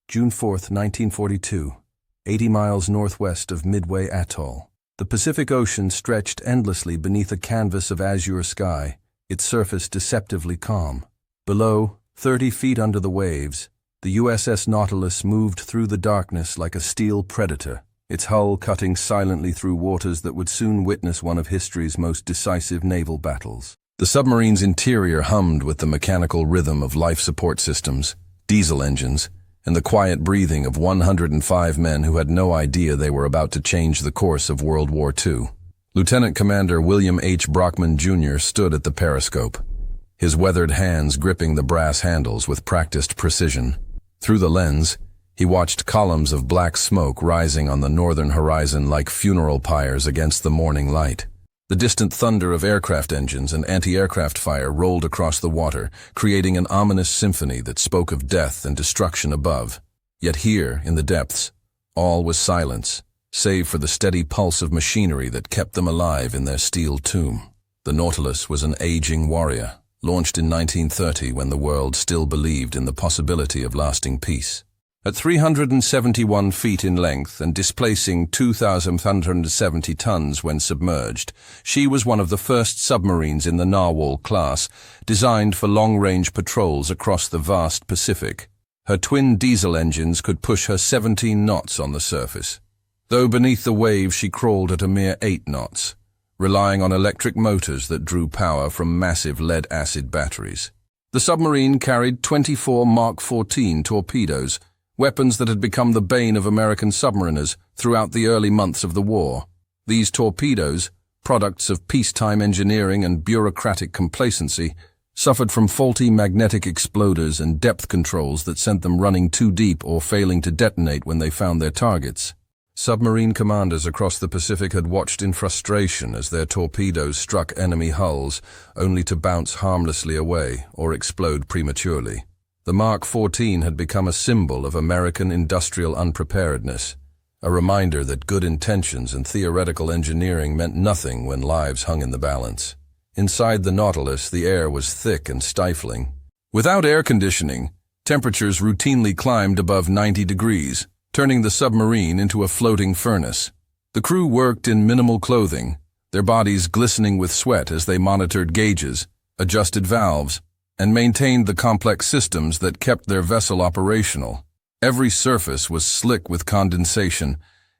June 4, 1942, 80 miles northwest of Midway Atoll. The Pacific Ocean stretched endlessly beneath a canvas of azure sky, its surface deceptively calm. Below, 30 feet under the waves, the USS Nautilus moved through the darkness like a steel predator, its hull cutting silently through waters that would soon witness one of history's most decisive naval battles. The submarine's interior hummed with the mechanical rhythm of life support systems, diesel engines, and the quiet breathing of 105 men who had no idea they were about to change the course of World War II. Lieutenant Commander William H. Brockman, Jr. stood at the periscope, his weathered hands gripping the brass handles with practiced precision. Through the lens, he watched columns of black smoke rising on the northern horizon like funeral pyres against the morning light. The distant thunder of aircraft engines and anti-aircraft fire rolled across the water, creating an ominous symphony that spoke of death and destruction above. Yet here, in the depths, all was silence, save for the steady pulse of machinery that kept them alive in their steel tomb. The Nautilus was an aging warrior, launched in 1930 when the world still believed in the possibility of lasting peace. At 371 feet in length and displacing 2,170 tons when submerged, she was one of the first submarines in the Narwhal class, designed for long-range patrols across the vast Pacific. Her twin diesel engines could push her 17 knots on the surface, though beneath the waves she crawled at a mere 8 knots, relying on electric motors that drew power from massive lead-acid batteries. The submarine carried 24 Mark 14 torpedoes, weapons that had become the bane of American submariners throughout the early months of the war. These torpedoes, products of peacetime engineering and bureaucratic complacency, suffered from faulty magnetic exploders and depth controls that sent them running too deep or failing to detonate when they found their targets. Submarine commanders across the Pacific had watched in frustration as their torpedoes struck enemy hulls, only to bounce harmlessly away or explode prematurely. The Mark 14 had become a symbol of American industrial unpreparedness, a reminder that good intentions and theoretical engineering meant nothing when lives hung in the balance. Inside the Nautilus, the air was thick and stifling. Without air conditioning, temperatures routinely climbed above 90 degrees, turning the submarine into a floating furnace. The crew worked in minimal clothing, their bodies glistening with sweat as they monitored gauges, adjusted valves, and maintained the complex systems that kept their vessel operational. Every surface was slick with condensation.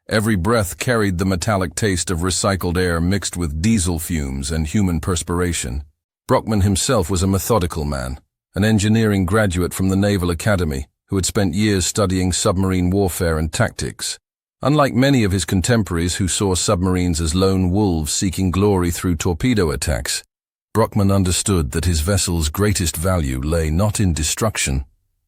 Every breath carried the metallic taste of recycled air mixed with diesel fumes and human perspiration. Brockman himself was a methodical man, an engineering graduate from the Naval Academy, who had spent years studying submarine warfare and tactics. Unlike many of his contemporaries who saw submarines as lone wolves seeking glory through torpedo attacks, Brockman understood that his vessel's greatest value lay not in destruction,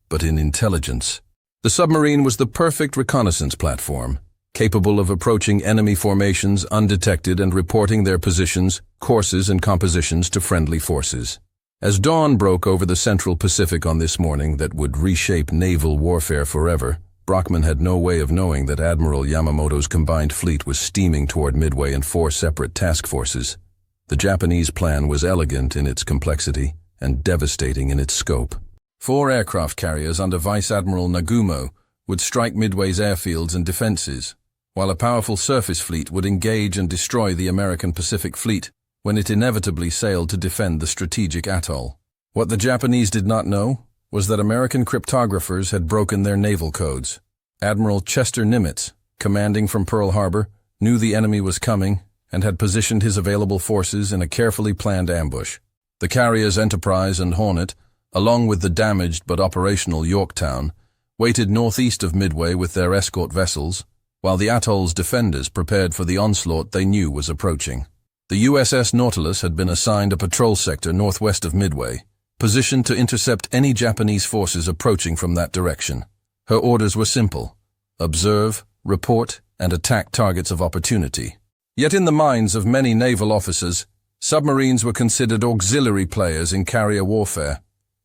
but in intelligence. The submarine was the perfect reconnaissance platform, capable of approaching enemy formations undetected and reporting their positions, courses, and compositions to friendly forces. As dawn broke over the central Pacific on this morning that would reshape naval warfare forever, Brockman had no way of knowing that Admiral Yamamoto's combined fleet was steaming toward Midway in 4 separate task forces. The Japanese plan was elegant in its complexity and devastating in its scope. 4 aircraft carriers under Vice Admiral Nagumo would strike Midway's airfields and defenses, while a powerful surface fleet would engage and destroy the American Pacific Fleet when it inevitably sailed to defend the strategic atoll. What the Japanese did not know was that American cryptographers had broken their naval codes. Admiral Chester Nimitz, commanding from Pearl Harbor, knew the enemy was coming and had positioned his available forces in a carefully planned ambush. The carriers Enterprise and Hornet, along with the damaged but operational Yorktown, waited northeast of Midway with their escort vessels, while the atoll's defenders prepared for the onslaught they knew was approaching. The USS Nautilus had been assigned a patrol sector northwest of Midway, positioned to intercept any Japanese forces approaching from that direction. Her orders were simple: observe, report, and attack targets of opportunity. Yet in the minds of many naval officers, submarines were considered auxiliary players in carrier warfare,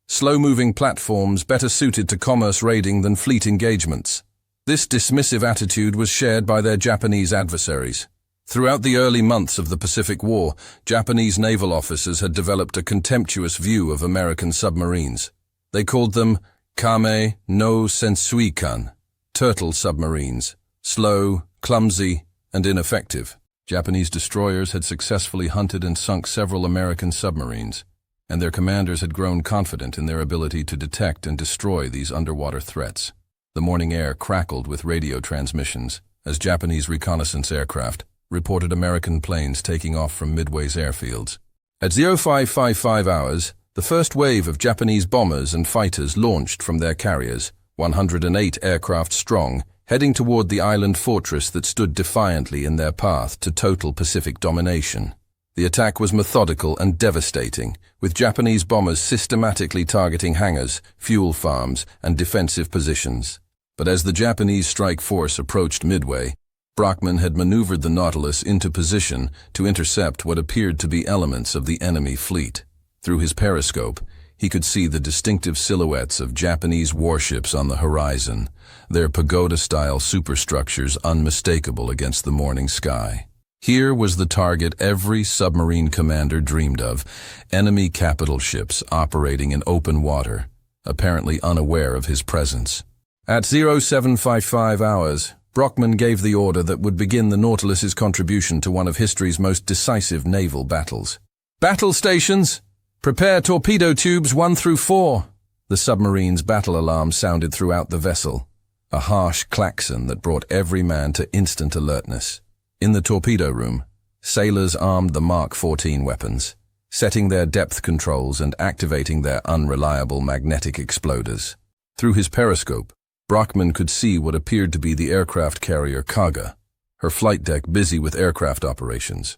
slow-moving platforms better suited to commerce raiding than fleet engagements. This dismissive attitude was shared by their Japanese adversaries. Throughout the early months of the Pacific War, Japanese naval officers had developed a contemptuous view of American submarines. They called them Kame no Sensuikan, turtle submarines, slow, clumsy, and ineffective. Japanese destroyers had successfully hunted and sunk several American submarines, and their commanders had grown confident in their ability to detect and destroy these underwater threats. The morning air crackled with radio transmissions as Japanese reconnaissance aircraft reported American planes taking off from Midway's airfields. At 0555 hours, the first wave of Japanese bombers and fighters launched from their carriers, 108 aircraft strong, heading toward the island fortress that stood defiantly in their path to total Pacific domination. The attack was methodical and devastating, with Japanese bombers systematically targeting hangars, fuel farms, and defensive positions. But as the Japanese strike force approached Midway, Brockman had maneuvered the Nautilus into position to intercept what appeared to be elements of the enemy fleet. Through his periscope, he could see the distinctive silhouettes of Japanese warships on the horizon, their pagoda-style superstructures unmistakable against the morning sky. Here was the target every submarine commander dreamed of, enemy capital ships operating in open water, apparently unaware of his presence. At 0755 hours, Brockman gave the order that would begin the Nautilus's contribution to one of history's most decisive naval battles. "Battle stations! Prepare torpedo tubes 1 through 4. The submarine's battle alarm sounded throughout the vessel, a harsh klaxon that brought every man to instant alertness. In the torpedo room, sailors armed the Mark 14 weapons, setting their depth controls and activating their unreliable magnetic exploders. Through his periscope, Brockman could see what appeared to be the aircraft carrier Kaga, her flight deck busy with aircraft operations.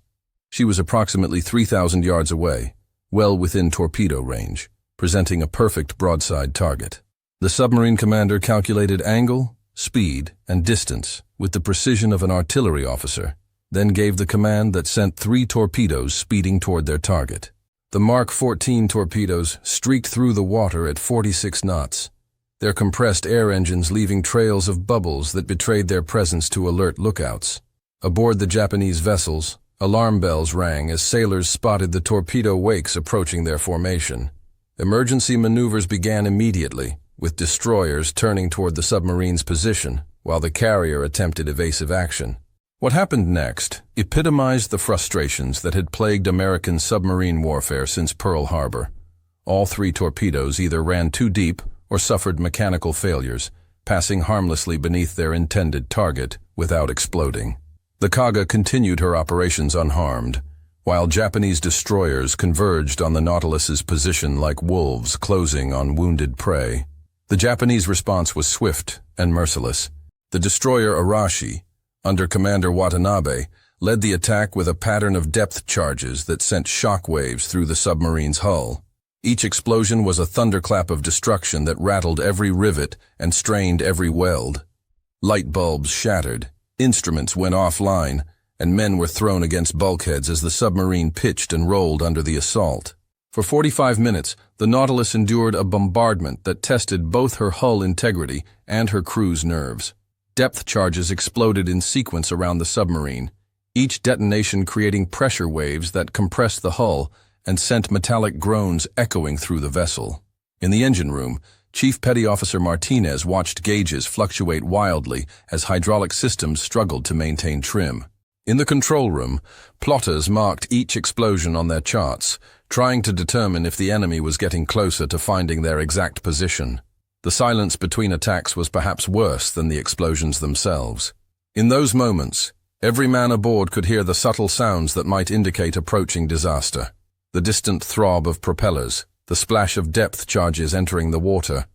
She was approximately 3,000 yards away, well within torpedo range, presenting a perfect broadside target. The submarine commander calculated angle, speed, and distance with the precision of an artillery officer, then gave the command that sent 3 torpedoes speeding toward their target. The Mark 14 torpedoes streaked through the water at 46 knots, their compressed air engines leaving trails of bubbles that betrayed their presence to alert lookouts. Aboard the Japanese vessels, alarm bells rang as sailors spotted the torpedo wakes approaching their formation. Emergency maneuvers began immediately, with destroyers turning toward the submarine's position, while the carrier attempted evasive action. What happened next epitomized the frustrations that had plagued American submarine warfare since Pearl Harbor. All 3 torpedoes either ran too deep or suffered mechanical failures, passing harmlessly beneath their intended target without exploding. The Kaga continued her operations unharmed, while Japanese destroyers converged on the Nautilus's position like wolves closing on wounded prey. The Japanese response was swift and merciless. The destroyer Arashi, under Commander Watanabe, led the attack with a pattern of depth charges that sent shock waves through the submarine's hull. Each explosion was a thunderclap of destruction that rattled every rivet and strained every weld. Light bulbs shattered, instruments went offline, and men were thrown against bulkheads as the submarine pitched and rolled under the assault. For 45 minutes, the Nautilus endured a bombardment that tested both her hull integrity and her crew's nerves. Depth charges exploded in sequence around the submarine, each detonation creating pressure waves that compressed the hull and sent metallic groans echoing through the vessel. In the engine room, Chief Petty Officer Martinez watched gauges fluctuate wildly as hydraulic systems struggled to maintain trim. In the control room, plotters marked each explosion on their charts, trying to determine if the enemy was getting closer to finding their exact position. The silence between attacks was perhaps worse than the explosions themselves. In those moments, every man aboard could hear the subtle sounds that might indicate approaching disaster. The distant throb of propellers, the splash of depth charges entering the water,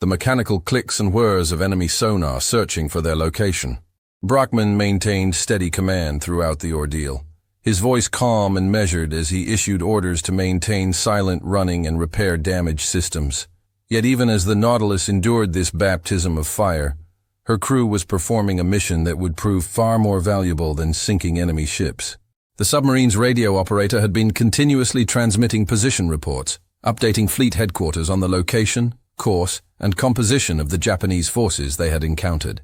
the mechanical clicks and whirs of enemy sonar searching for their location. Brockman maintained steady command throughout the ordeal, his voice calm and measured as he issued orders to maintain silent running and repair damaged systems. Yet even as the Nautilus endured this baptism of fire, her crew was performing a mission that would prove far more valuable than sinking enemy ships. The submarine's radio operator had been continuously transmitting position reports, updating fleet headquarters on the location, course, and composition of the Japanese forces they had encountered.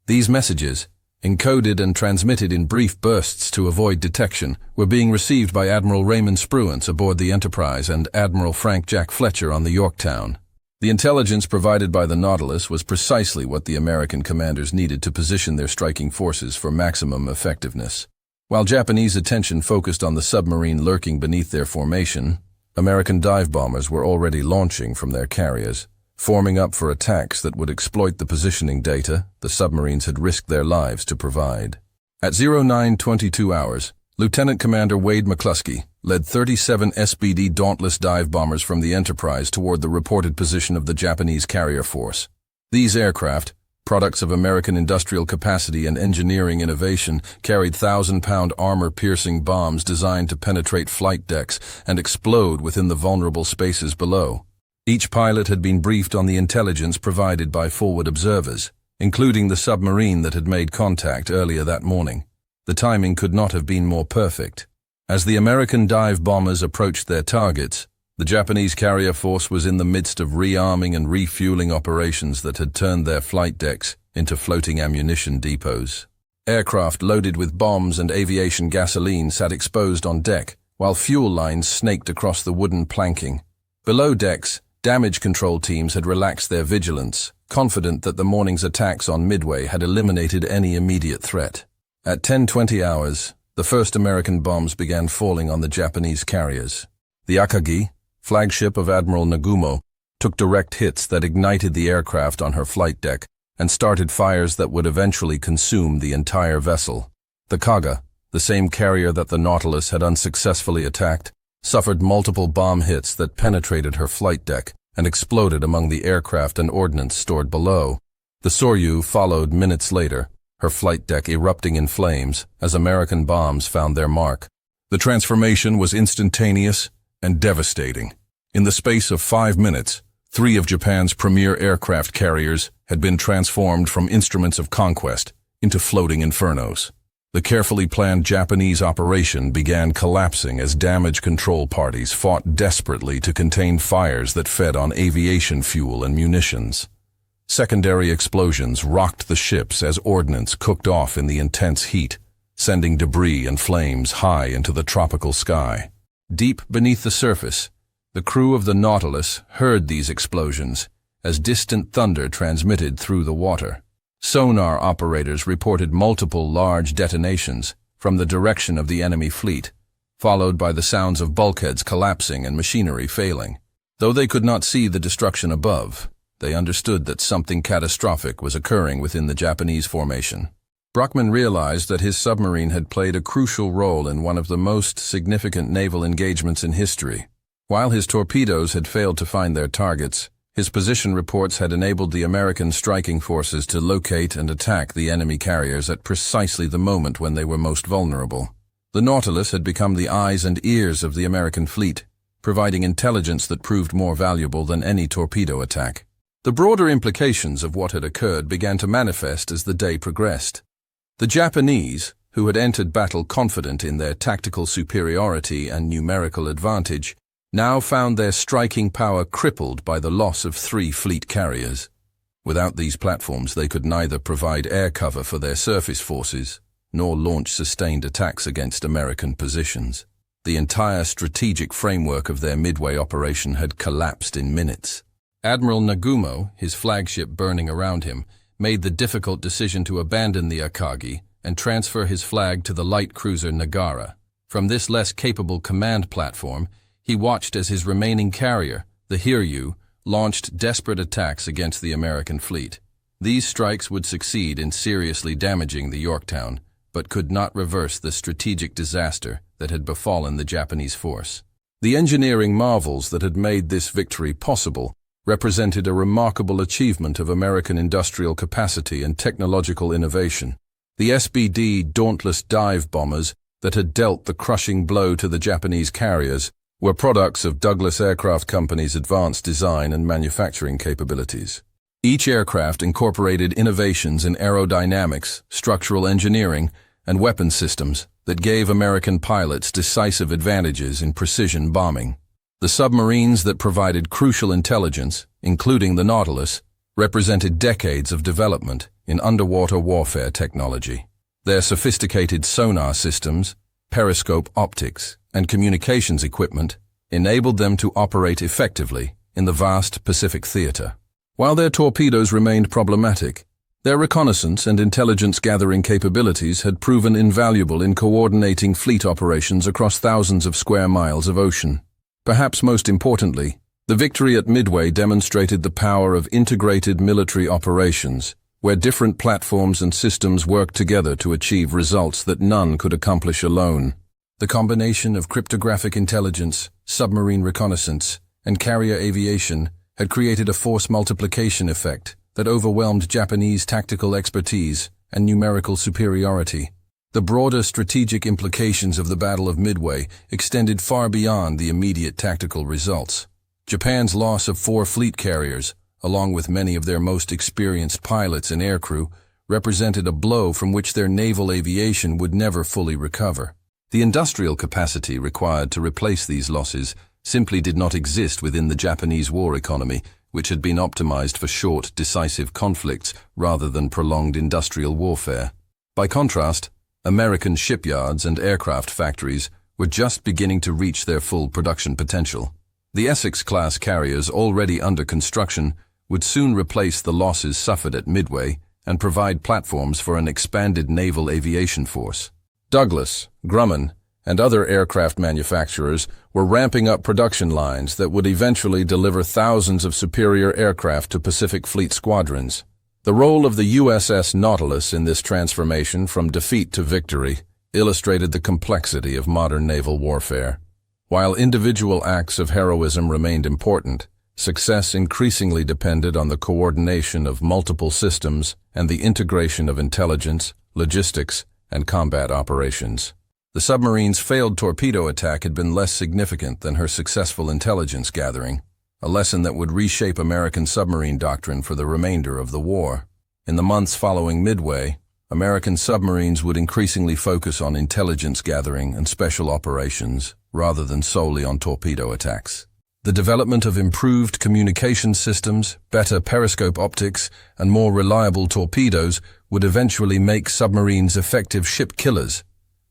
These messages, encoded and transmitted in brief bursts to avoid detection, were being received by Admiral Raymond Spruance aboard the Enterprise and Admiral Frank Jack Fletcher on the Yorktown. The intelligence provided by the Nautilus was precisely what the American commanders needed to position their striking forces for maximum effectiveness. While Japanese attention focused on the submarine lurking beneath their formation, American dive bombers were already launching from their carriers, forming up for attacks that would exploit the positioning data the submarines had risked their lives to provide. At 09:22 hours, Lieutenant Commander Wade McCluskey led 37 SBD Dauntless dive bombers from the Enterprise toward the reported position of the Japanese carrier force. These aircraft, products of American industrial capacity and engineering innovation, carried 1,000-pound armor-piercing bombs designed to penetrate flight decks and explode within the vulnerable spaces below. Each pilot had been briefed on the intelligence provided by forward observers, including the submarine that had made contact earlier that morning. The timing could not have been more perfect. As the American dive bombers approached their targets, the Japanese carrier force was in the midst of rearming and refueling operations that had turned their flight decks into floating ammunition depots. Aircraft loaded with bombs and aviation gasoline sat exposed on deck, while fuel lines snaked across the wooden planking. Below decks, damage control teams had relaxed their vigilance, confident that the morning's attacks on Midway had eliminated any immediate threat. At 10:20 hours, the first American bombs began falling on the Japanese carriers. The Akagi, flagship of Admiral Nagumo, took direct hits that ignited the aircraft on her flight deck and started fires that would eventually consume the entire vessel. The Kaga, the same carrier that the Nautilus had unsuccessfully attacked, suffered multiple bomb hits that penetrated her flight deck and exploded among the aircraft and ordnance stored below. The Soryu followed minutes later, her flight deck erupting in flames as American bombs found their mark. The transformation was instantaneous and devastating. In the space of 5 minutes, 3 of Japan's premier aircraft carriers had been transformed from instruments of conquest into floating infernos. The carefully planned Japanese operation began collapsing as damage control parties fought desperately to contain fires that fed on aviation fuel and munitions. Secondary explosions rocked the ships as ordnance cooked off in the intense heat, sending debris and flames high into the tropical sky. Deep beneath the surface, the crew of the Nautilus heard these explosions as distant thunder transmitted through the water. Sonar operators reported multiple large detonations from the direction of the enemy fleet, followed by the sounds of bulkheads collapsing and machinery failing. Though they could not see the destruction above, they understood that something catastrophic was occurring within the Japanese formation. Brockman realized that his submarine had played a crucial role in one of the most significant naval engagements in history. While his torpedoes had failed to find their targets, his position reports had enabled the American striking forces to locate and attack the enemy carriers at precisely the moment when they were most vulnerable. The Nautilus had become the eyes and ears of the American fleet, providing intelligence that proved more valuable than any torpedo attack. The broader implications of what had occurred began to manifest as the day progressed. The Japanese, who had entered battle confident in their tactical superiority and numerical advantage, now found their striking power crippled by the loss of 3 fleet carriers. Without these platforms, they could neither provide air cover for their surface forces, nor launch sustained attacks against American positions. The entire strategic framework of their Midway operation had collapsed in minutes. Admiral Nagumo, his flagship burning around him, made the difficult decision to abandon the Akagi and transfer his flag to the light cruiser Nagara. From this less capable command platform, he watched as his remaining carrier, the Hiryu, launched desperate attacks against the American fleet. These strikes would succeed in seriously damaging the Yorktown, but could not reverse the strategic disaster that had befallen the Japanese force. The engineering marvels that had made this victory possible represented a remarkable achievement of American industrial capacity and technological innovation. The SBD Dauntless dive bombers that had dealt the crushing blow to the Japanese carriers were products of Douglas Aircraft Company's advanced design and manufacturing capabilities. Each aircraft incorporated innovations in aerodynamics, structural engineering, and weapon systems that gave American pilots decisive advantages in precision bombing. The submarines that provided crucial intelligence, including the Nautilus, represented decades of development in underwater warfare technology. Their sophisticated sonar systems, periscope optics, and communications equipment enabled them to operate effectively in the vast Pacific theater. While their torpedoes remained problematic, their reconnaissance and intelligence-gathering capabilities had proven invaluable in coordinating fleet operations across thousands of square miles of ocean. Perhaps most importantly, the victory at Midway demonstrated the power of integrated military operations, where different platforms and systems worked together to achieve results that none could accomplish alone. The combination of cryptographic intelligence, submarine reconnaissance, and carrier aviation had created a force multiplication effect that overwhelmed Japanese tactical expertise and numerical superiority. The broader strategic implications of the Battle of Midway extended far beyond the immediate tactical results. Japan's loss of 4 fleet carriers, along with many of their most experienced pilots and aircrew, represented a blow from which their naval aviation would never fully recover. The industrial capacity required to replace these losses simply did not exist within the Japanese war economy, which had been optimized for short, decisive conflicts rather than prolonged industrial warfare. By contrast, American shipyards and aircraft factories were just beginning to reach their full production potential. The Essex-class carriers already under construction would soon replace the losses suffered at Midway and provide platforms for an expanded naval aviation force. Douglas, Grumman, and other aircraft manufacturers were ramping up production lines that would eventually deliver thousands of superior aircraft to Pacific Fleet squadrons. The role of the USS Nautilus in this transformation from defeat to victory illustrated the complexity of modern naval warfare. While individual acts of heroism remained important, success increasingly depended on the coordination of multiple systems and the integration of intelligence, logistics, and combat operations. The submarine's failed torpedo attack had been less significant than her successful intelligence gathering, a lesson that would reshape American submarine doctrine for the remainder of the war. In the months following Midway, American submarines would increasingly focus on intelligence gathering and special operations, rather than solely on torpedo attacks. The development of improved communication systems, better periscope optics, and more reliable torpedoes would eventually make submarines effective ship killers,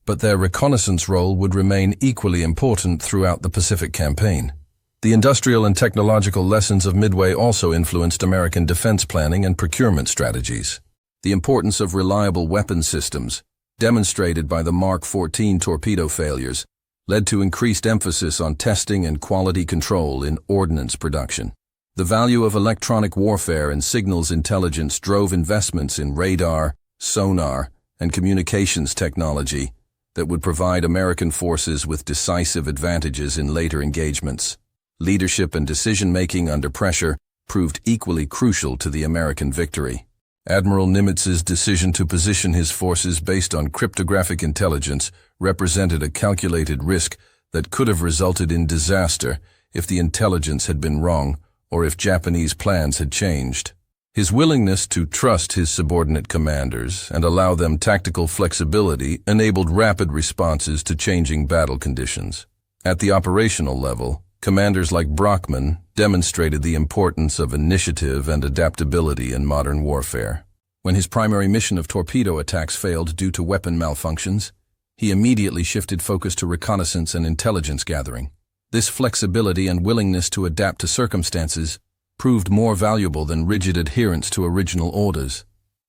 but their reconnaissance role would remain equally important throughout the Pacific campaign. The industrial and technological lessons of Midway also influenced American defense planning and procurement strategies. The importance of reliable weapon systems, demonstrated by the Mark 14 torpedo failures, led to increased emphasis on testing and quality control in ordnance production. The value of electronic warfare and signals intelligence drove investments in radar, sonar, and communications technology that would provide American forces with decisive advantages in later engagements. Leadership and decision-making under pressure proved equally crucial to the American victory. Admiral Nimitz's decision to position his forces based on cryptographic intelligence represented a calculated risk that could have resulted in disaster if the intelligence had been wrong or if Japanese plans had changed. His willingness to trust his subordinate commanders and allow them tactical flexibility enabled rapid responses to changing battle conditions. At the operational level, commanders like Brockman demonstrated the importance of initiative and adaptability in modern warfare. When his primary mission of torpedo attacks failed due to weapon malfunctions, he immediately shifted focus to reconnaissance and intelligence gathering. This flexibility and willingness to adapt to circumstances proved more valuable than rigid adherence to original orders.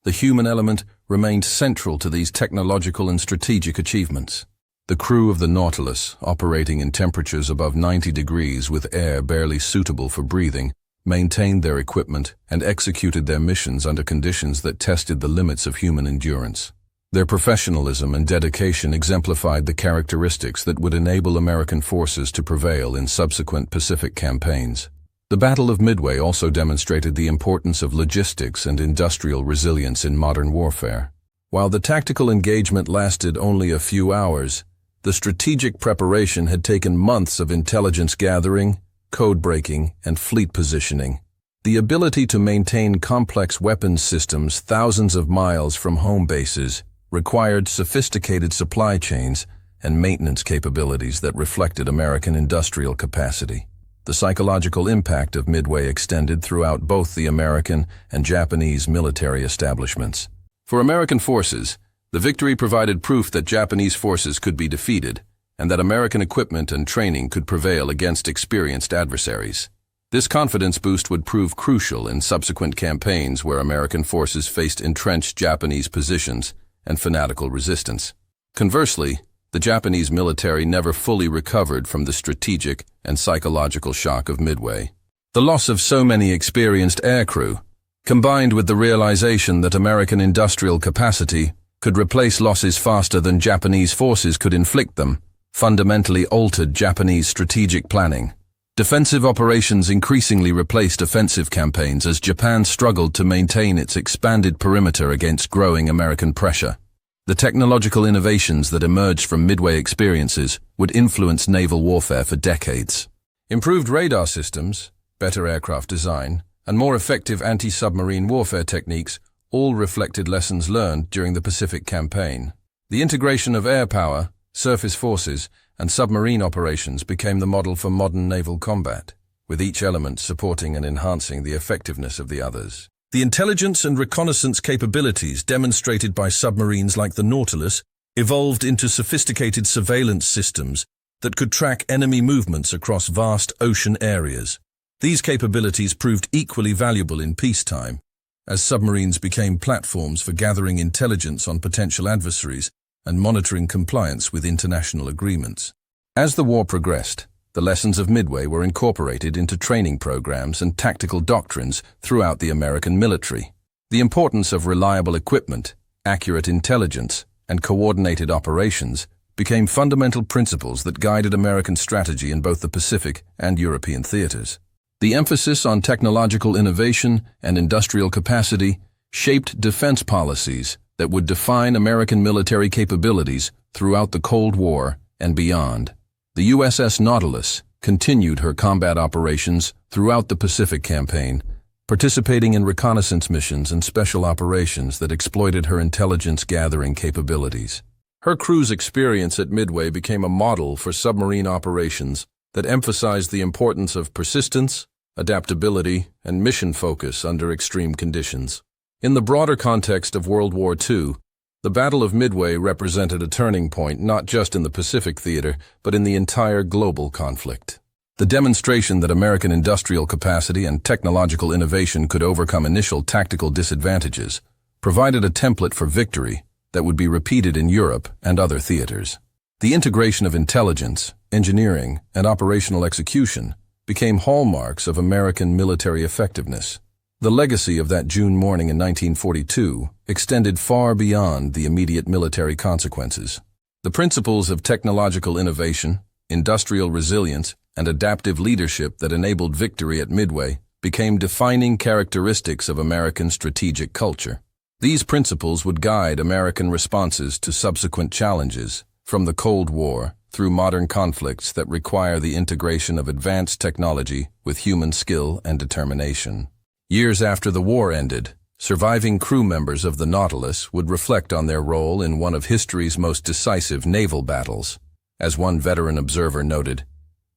The human element remained central to these technological and strategic achievements. The crew of the Nautilus, operating in temperatures above 90 degrees with air barely suitable for breathing, maintained their equipment and executed their missions under conditions that tested the limits of human endurance. Their professionalism and dedication exemplified the characteristics that would enable American forces to prevail in subsequent Pacific campaigns. The Battle of Midway also demonstrated the importance of logistics and industrial resilience in modern warfare. While the tactical engagement lasted only a few hours, the strategic preparation had taken months of intelligence gathering, code breaking, and fleet positioning. The ability to maintain complex weapons systems thousands of miles from home bases required sophisticated supply chains and maintenance capabilities that reflected American industrial capacity. The psychological impact of Midway extended throughout both the American and Japanese military establishments. For American forces, the victory provided proof that Japanese forces could be defeated, and that American equipment and training could prevail against experienced adversaries. This confidence boost would prove crucial in subsequent campaigns where American forces faced entrenched Japanese positions and fanatical resistance. Conversely, the Japanese military never fully recovered from the strategic and psychological shock of Midway. The loss of so many experienced aircrew, combined with the realization that American industrial capacity could replace losses faster than Japanese forces could inflict them, fundamentally altered Japanese strategic planning. Defensive operations increasingly replaced offensive campaigns as Japan struggled to maintain its expanded perimeter against growing American pressure. The technological innovations that emerged from Midway experiences would influence naval warfare for decades. Improved radar systems, better aircraft design, and more effective anti-submarine warfare techniques all reflected lessons learned during the Pacific Campaign. The integration of air power, surface forces, and submarine operations became the model for modern naval combat, with each element supporting and enhancing the effectiveness of the others. The intelligence and reconnaissance capabilities demonstrated by submarines like the Nautilus evolved into sophisticated surveillance systems that could track enemy movements across vast ocean areas. These capabilities proved equally valuable in peacetime, as submarines became platforms for gathering intelligence on potential adversaries and monitoring compliance with international agreements. As the war progressed, the lessons of Midway were incorporated into training programs and tactical doctrines throughout the American military. The importance of reliable equipment, accurate intelligence, and coordinated operations became fundamental principles that guided American strategy in both the Pacific and European theaters. The emphasis on technological innovation and industrial capacity shaped defense policies that would define American military capabilities throughout the Cold War and beyond. The USS Nautilus continued her combat operations throughout the Pacific Campaign, participating in reconnaissance missions and special operations that exploited her intelligence-gathering capabilities. Her crew's experience at Midway became a model for submarine operations that emphasized the importance of persistence, adaptability, and mission focus under extreme conditions. In the broader context of World War II, the Battle of Midway represented a turning point not just in the Pacific theater, but in the entire global conflict. The demonstration that American industrial capacity and technological innovation could overcome initial tactical disadvantages provided a template for victory that would be repeated in Europe and other theaters. The integration of intelligence, engineering, and operational execution became hallmarks of American military effectiveness. The legacy of that June morning in 1942 extended far beyond the immediate military consequences. The principles of technological innovation, industrial resilience, and adaptive leadership that enabled victory at Midway became defining characteristics of American strategic culture. These principles would guide American responses to subsequent challenges, from the Cold War through modern conflicts that require the integration of advanced technology with human skill and determination. Years after the war ended, surviving crew members of the Nautilus would reflect on their role in one of history's most decisive naval battles. As one veteran observer noted,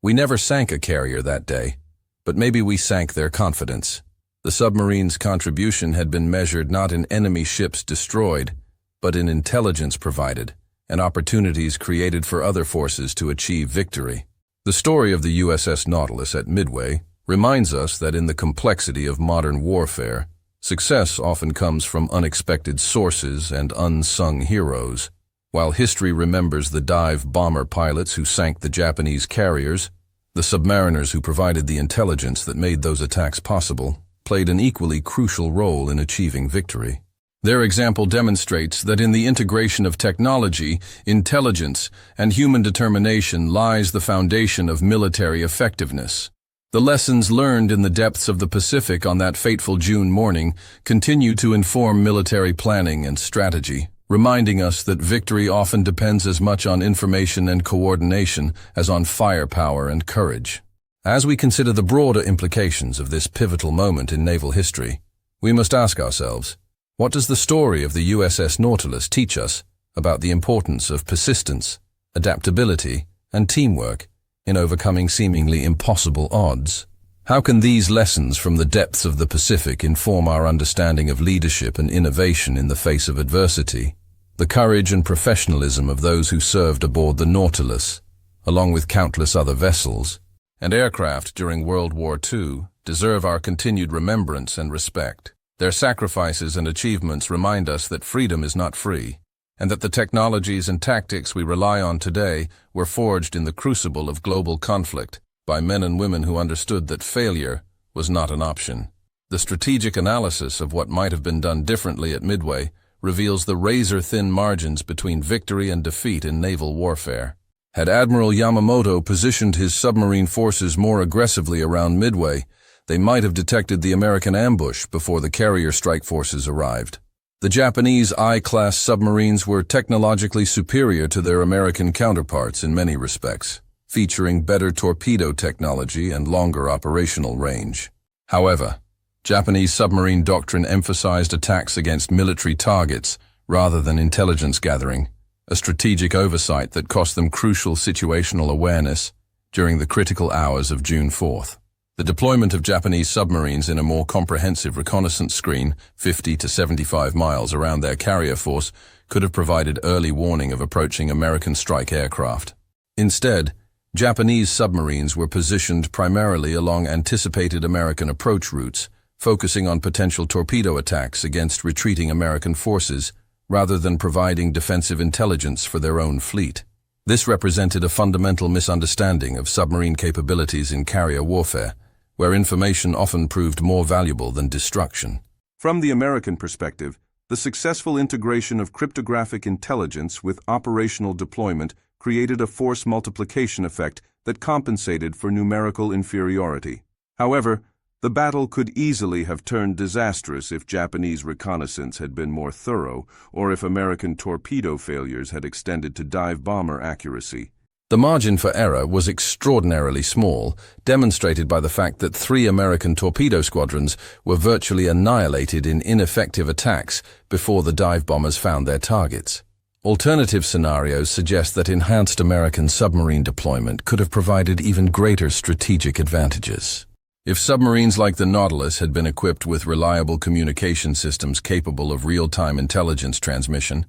"We never sank a carrier that day, but maybe we sank their confidence." The submarine's contribution had been measured not in enemy ships destroyed, but in intelligence provided and opportunities created for other forces to achieve victory. The story of the USS Nautilus at Midway reminds us that in the complexity of modern warfare, success often comes from unexpected sources and unsung heroes. While history remembers the dive bomber pilots who sank the Japanese carriers, the submariners who provided the intelligence that made those attacks possible played an equally crucial role in achieving victory. Their example demonstrates that in the integration of technology, intelligence, and human determination lies the foundation of military effectiveness. The lessons learned in the depths of the Pacific on that fateful June morning continue to inform military planning and strategy, reminding us that victory often depends as much on information and coordination as on firepower and courage. As we consider the broader implications of this pivotal moment in naval history, we must ask ourselves, what does the story of the USS Nautilus teach us about the importance of persistence, adaptability, and teamwork in overcoming seemingly impossible odds? How can these lessons from the depths of the Pacific inform our understanding of leadership and innovation in the face of adversity? The courage and professionalism of those who served aboard the Nautilus, along with countless other vessels, and aircraft during World War II deserve our continued remembrance and respect. Their sacrifices and achievements remind us that freedom is not free, and that the technologies and tactics we rely on today were forged in the crucible of global conflict by men and women who understood that failure was not an option. The strategic analysis of what might have been done differently at Midway reveals the razor-thin margins between victory and defeat in naval warfare. Had Admiral Yamamoto positioned his submarine forces more aggressively around Midway, they might have detected the American ambush before the carrier strike forces arrived. The Japanese I-class submarines were technologically superior to their American counterparts in many respects, featuring better torpedo technology and longer operational range. However, Japanese submarine doctrine emphasized attacks against military targets rather than intelligence gathering, a strategic oversight that cost them crucial situational awareness during the critical hours of June 4th. The deployment of Japanese submarines in a more comprehensive reconnaissance screen, 50 to 75 miles around their carrier force, could have provided early warning of approaching American strike aircraft. Instead, Japanese submarines were positioned primarily along anticipated American approach routes, focusing on potential torpedo attacks against retreating American forces rather than providing defensive intelligence for their own fleet. This represented a fundamental misunderstanding of submarine capabilities in carrier warfare, where information often proved more valuable than destruction. From the American perspective, the successful integration of cryptographic intelligence with operational deployment created a force multiplication effect that compensated for numerical inferiority. However, the battle could easily have turned disastrous if Japanese reconnaissance had been more thorough or if American torpedo failures had extended to dive bomber accuracy. The margin for error was extraordinarily small, demonstrated by the fact that 3 American torpedo squadrons were virtually annihilated in ineffective attacks before the dive bombers found their targets. Alternative scenarios suggest that enhanced American submarine deployment could have provided even greater strategic advantages. If submarines like the Nautilus had been equipped with reliable communication systems capable of real-time intelligence transmission,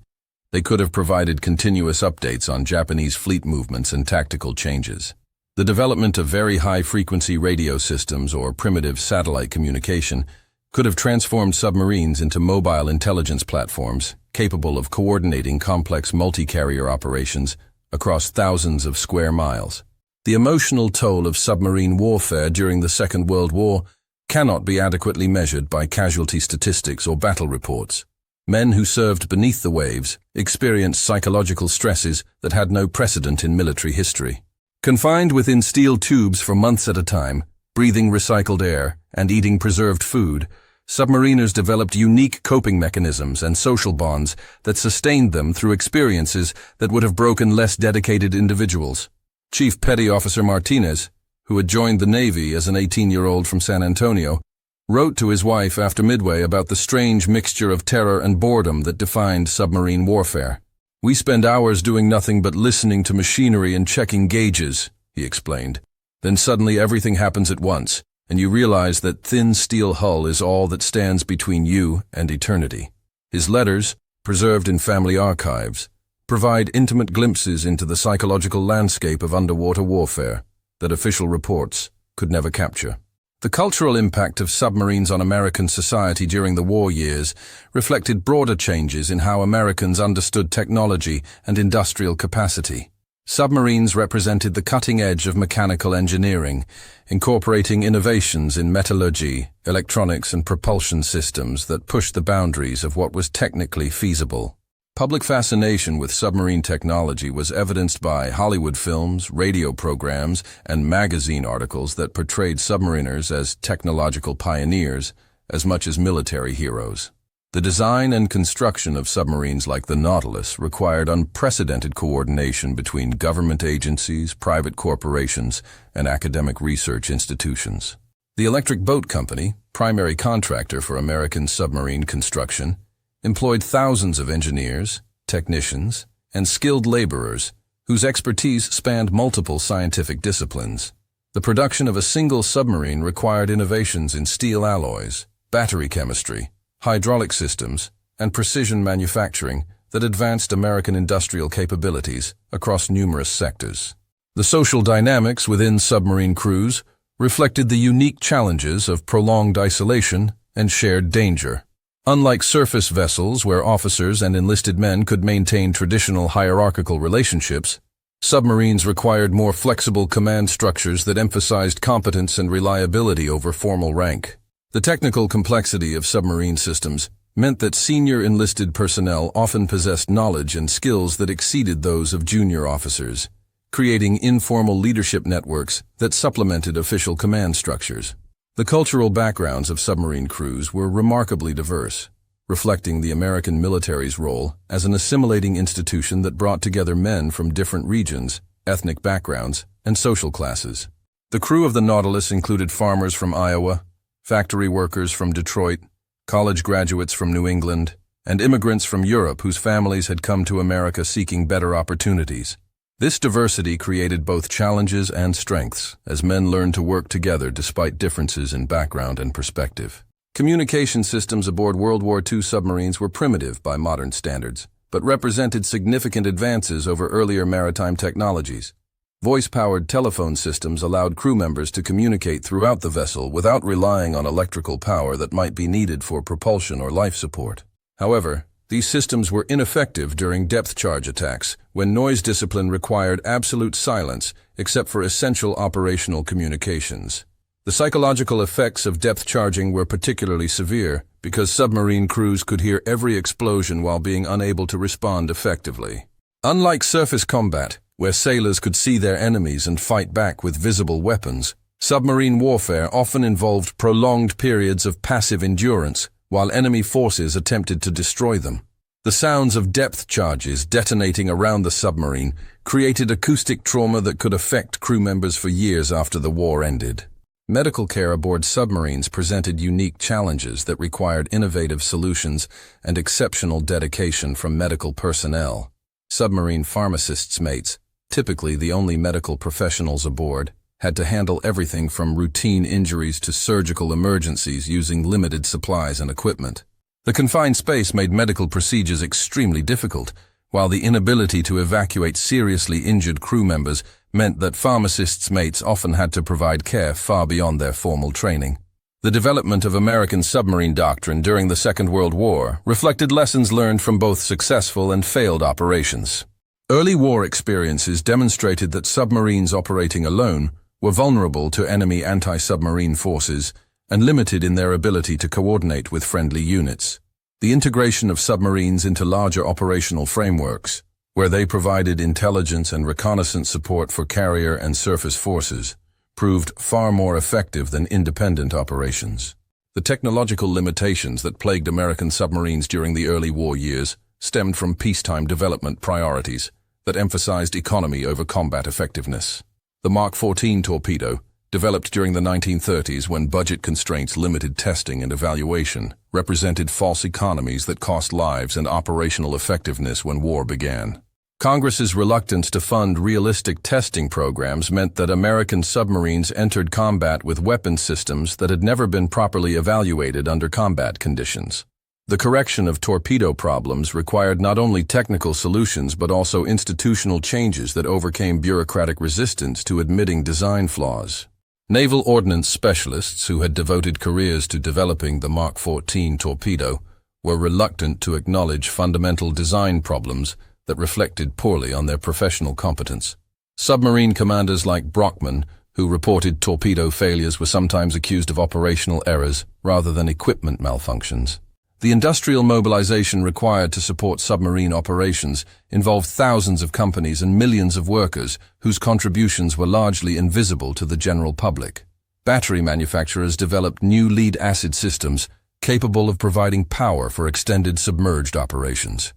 they could have provided continuous updates on Japanese fleet movements and tactical changes. The development of very high-frequency radio systems or primitive satellite communication could have transformed submarines into mobile intelligence platforms capable of coordinating complex multi-carrier operations across thousands of square miles. The emotional toll of submarine warfare during the Second World War cannot be adequately measured by casualty statistics or battle reports. Men who served beneath the waves experienced psychological stresses that had no precedent in military history. Confined within steel tubes for months at a time, breathing recycled air, and eating preserved food, submariners developed unique coping mechanisms and social bonds that sustained them through experiences that would have broken less dedicated individuals. Chief Petty Officer Martinez, who had joined the Navy as an 18-year-old from San Antonio, wrote to his wife after Midway about the strange mixture of terror and boredom that defined submarine warfare. "We spend hours doing nothing but listening to machinery and checking gauges," he explained. "Then suddenly everything happens at once, and you realize that thin steel hull is all that stands between you and eternity." His letters, preserved in family archives, provide intimate glimpses into the psychological landscape of underwater warfare that official reports could never capture. The cultural impact of submarines on American society during the war years reflected broader changes in how Americans understood technology and industrial capacity. Submarines represented the cutting edge of mechanical engineering, incorporating innovations in metallurgy, electronics, and propulsion systems that pushed the boundaries of what was technically feasible. Public fascination with submarine technology was evidenced by Hollywood films, radio programs, and magazine articles that portrayed submariners as technological pioneers as much as military heroes. The design and construction of submarines like the Nautilus required unprecedented coordination between government agencies, private corporations, and academic research institutions. The Electric Boat Company, primary contractor for American submarine construction, employed thousands of engineers, technicians, and skilled laborers whose expertise spanned multiple scientific disciplines. The production of a single submarine required innovations in steel alloys, battery chemistry, hydraulic systems, and precision manufacturing that advanced American industrial capabilities across numerous sectors. The social dynamics within submarine crews reflected the unique challenges of prolonged isolation and shared danger. Unlike surface vessels where officers and enlisted men could maintain traditional hierarchical relationships, submarines required more flexible command structures that emphasized competence and reliability over formal rank. The technical complexity of submarine systems meant that senior enlisted personnel often possessed knowledge and skills that exceeded those of junior officers, creating informal leadership networks that supplemented official command structures. The cultural backgrounds of submarine crews were remarkably diverse, reflecting the American military's role as an assimilating institution that brought together men from different regions, ethnic backgrounds, and social classes. The crew of the Nautilus included farmers from Iowa, factory workers from Detroit, college graduates from New England, and immigrants from Europe whose families had come to America seeking better opportunities. This diversity created both challenges and strengths as men learned to work together despite differences in background and perspective. Communication systems aboard World War II submarines were primitive by modern standards, but represented significant advances over earlier maritime technologies. Voice-powered telephone systems allowed crew members to communicate throughout the vessel without relying on electrical power that might be needed for propulsion or life support. However, these systems were ineffective during depth charge attacks, when noise discipline required absolute silence except for essential operational communications. The psychological effects of depth charging were particularly severe because submarine crews could hear every explosion while being unable to respond effectively. Unlike surface combat, where sailors could see their enemies and fight back with visible weapons, submarine warfare often involved prolonged periods of passive endurance, while enemy forces attempted to destroy them. The sounds of depth charges detonating around the submarine created acoustic trauma that could affect crew members for years after the war ended. Medical care aboard submarines presented unique challenges that required innovative solutions and exceptional dedication from medical personnel. Submarine pharmacists' mates, typically the only medical professionals aboard, had to handle everything from routine injuries to surgical emergencies using limited supplies and equipment. The confined space made medical procedures extremely difficult, while the inability to evacuate seriously injured crew members meant that pharmacists' mates often had to provide care far beyond their formal training. The development of American submarine doctrine during the Second World War reflected lessons learned from both successful and failed operations. Early war experiences demonstrated that submarines operating alone were vulnerable to enemy anti-submarine forces and limited in their ability to coordinate with friendly units. The integration of submarines into larger operational frameworks, where they provided intelligence and reconnaissance support for carrier and surface forces, proved far more effective than independent operations. The technological limitations that plagued American submarines during the early war years stemmed from peacetime development priorities that emphasized economy over combat effectiveness. The Mark 14 torpedo, developed during the 1930s when budget constraints limited testing and evaluation, represented false economies that cost lives and operational effectiveness when war began. Congress's reluctance to fund realistic testing programs meant that American submarines entered combat with weapon systems that had never been properly evaluated under combat conditions. The correction of torpedo problems required not only technical solutions but also institutional changes that overcame bureaucratic resistance to admitting design flaws. Naval ordnance specialists who had devoted careers to developing the Mark 14 torpedo were reluctant to acknowledge fundamental design problems that reflected poorly on their professional competence. Submarine commanders like Brockman, who reported torpedo failures, were sometimes accused of operational errors rather than equipment malfunctions. The industrial mobilization required to support submarine operations involved thousands of companies and millions of workers whose contributions were largely invisible to the general public. Battery manufacturers developed new lead-acid systems capable of providing power for extended submerged operations.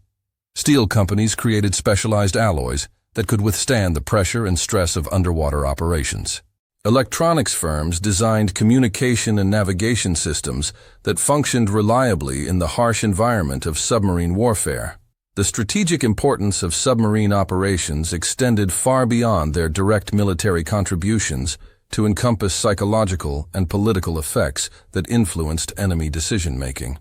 Steel companies created specialized alloys that could withstand the pressure and stress of underwater operations. Electronics firms designed communication and navigation systems that functioned reliably in the harsh environment of submarine warfare. The strategic importance of submarine operations extended far beyond their direct military contributions to encompass psychological and political effects that influenced enemy decision-making.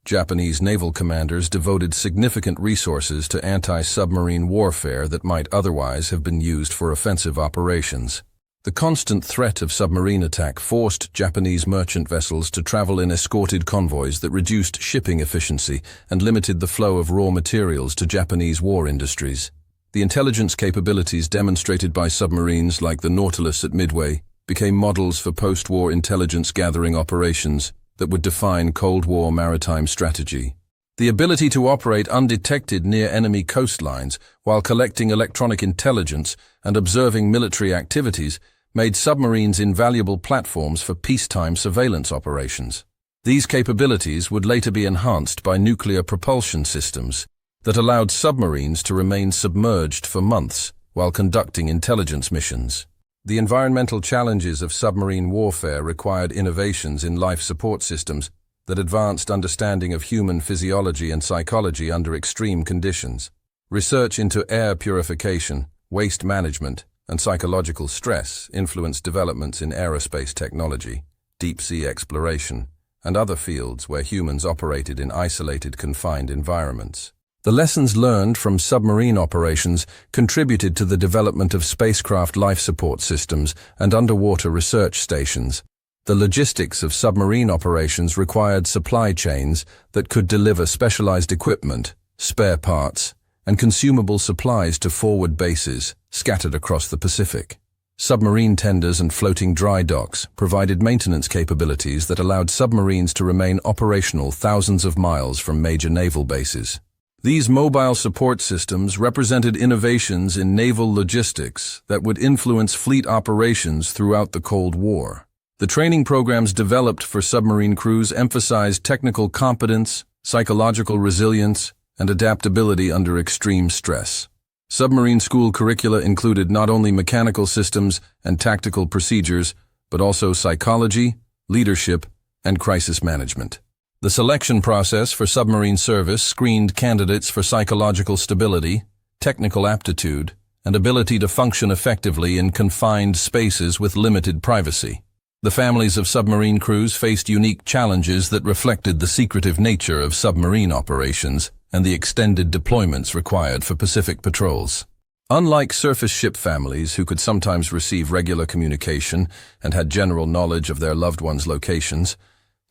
Japanese naval commanders devoted significant resources to anti-submarine warfare that might otherwise have been used for offensive operations. The constant threat of submarine attack forced Japanese merchant vessels to travel in escorted convoys that reduced shipping efficiency and limited the flow of raw materials to Japanese war industries. The intelligence capabilities demonstrated by submarines like the Nautilus at Midway became models for post-war intelligence gathering operations that would define Cold War maritime strategy. The ability to operate undetected near enemy coastlines while collecting electronic intelligence and observing military activities made submarines invaluable platforms for peacetime surveillance operations. These capabilities would later be enhanced by nuclear propulsion systems that allowed submarines to remain submerged for months while conducting intelligence missions. The environmental challenges of submarine warfare required innovations in life support systems that advanced understanding of human physiology and psychology under extreme conditions. Research into air purification, waste management, and psychological stress influenced developments in aerospace technology, deep-sea exploration, and other fields where humans operated in isolated, confined environments. The lessons learned from submarine operations contributed to the development of spacecraft life support systems and underwater research stations. The logistics of submarine operations required supply chains that could deliver specialized equipment, spare parts, and consumable supplies to forward bases scattered across the Pacific. Submarine tenders and floating dry docks provided maintenance capabilities that allowed submarines to remain operational thousands of miles from major naval bases. These mobile support systems represented innovations in naval logistics that would influence fleet operations throughout the Cold War. The training programs developed for submarine crews emphasized technical competence, psychological resilience, and adaptability under extreme stress. Submarine school curricula included not only mechanical systems and tactical procedures, but also psychology, leadership, and crisis management. The selection process for submarine service screened candidates for psychological stability, technical aptitude, and ability to function effectively in confined spaces with limited privacy. The families of submarine crews faced unique challenges that reflected the secretive nature of submarine operations and the extended deployments required for Pacific patrols. Unlike surface ship families who could sometimes receive regular communication and had general knowledge of their loved ones' locations,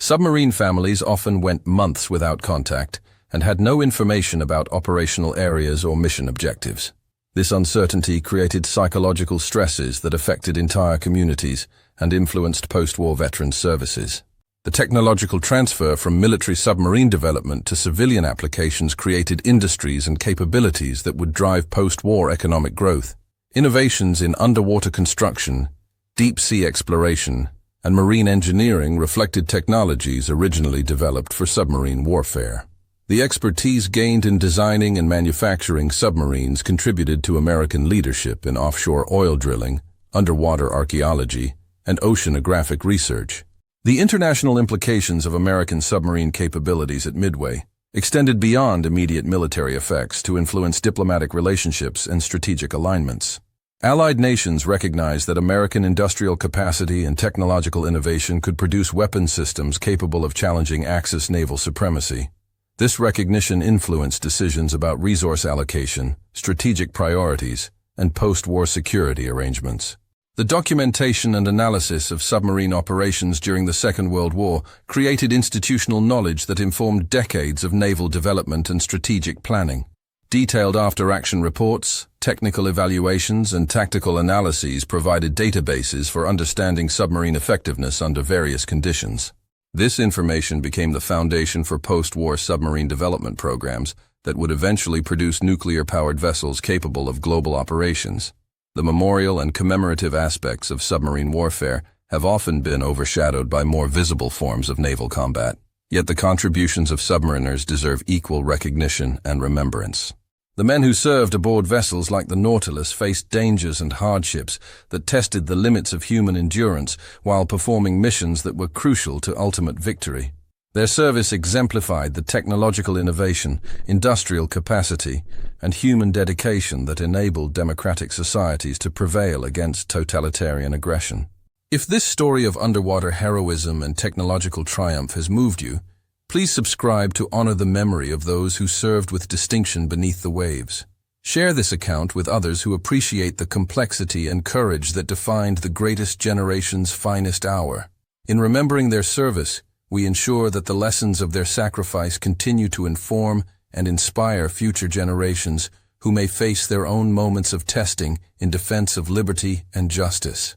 submarine families often went months without contact and had no information about operational areas or mission objectives. This uncertainty created psychological stresses that affected entire communities and influenced post-war veterans' services. The technological transfer from military submarine development to civilian applications created industries and capabilities that would drive post-war economic growth. Innovations in underwater construction, deep-sea exploration, and marine engineering reflected technologies originally developed for submarine warfare. The expertise gained in designing and manufacturing submarines contributed to American leadership in offshore oil drilling, underwater archaeology, and oceanographic research. The international implications of American submarine capabilities at Midway extended beyond immediate military effects to influence diplomatic relationships and strategic alignments. Allied nations recognized that American industrial capacity and technological innovation could produce weapon systems capable of challenging Axis naval supremacy. This recognition influenced decisions about resource allocation, strategic priorities, and post-war security arrangements. The documentation and analysis of submarine operations during the Second World War created institutional knowledge that informed decades of naval development and strategic planning. Detailed after-action reports, technical evaluations, and tactical analyses provided databases for understanding submarine effectiveness under various conditions. This information became the foundation for post-war submarine development programs that would eventually produce nuclear-powered vessels capable of global operations. The memorial and commemorative aspects of submarine warfare have often been overshadowed by more visible forms of naval combat. Yet the contributions of submariners deserve equal recognition and remembrance. The men who served aboard vessels like the Nautilus faced dangers and hardships that tested the limits of human endurance while performing missions that were crucial to ultimate victory. Their service exemplified the technological innovation, industrial capacity, and human dedication that enabled democratic societies to prevail against totalitarian aggression. If this story of underwater heroism and technological triumph has moved you, Please subscribe to honor the memory of those who served with distinction beneath the waves. Share this account with others who appreciate the complexity and courage that defined the greatest generation's finest hour. In remembering their service, we ensure that the lessons of their sacrifice continue to inform and inspire future generations who may face their own moments of testing in defense of liberty and justice.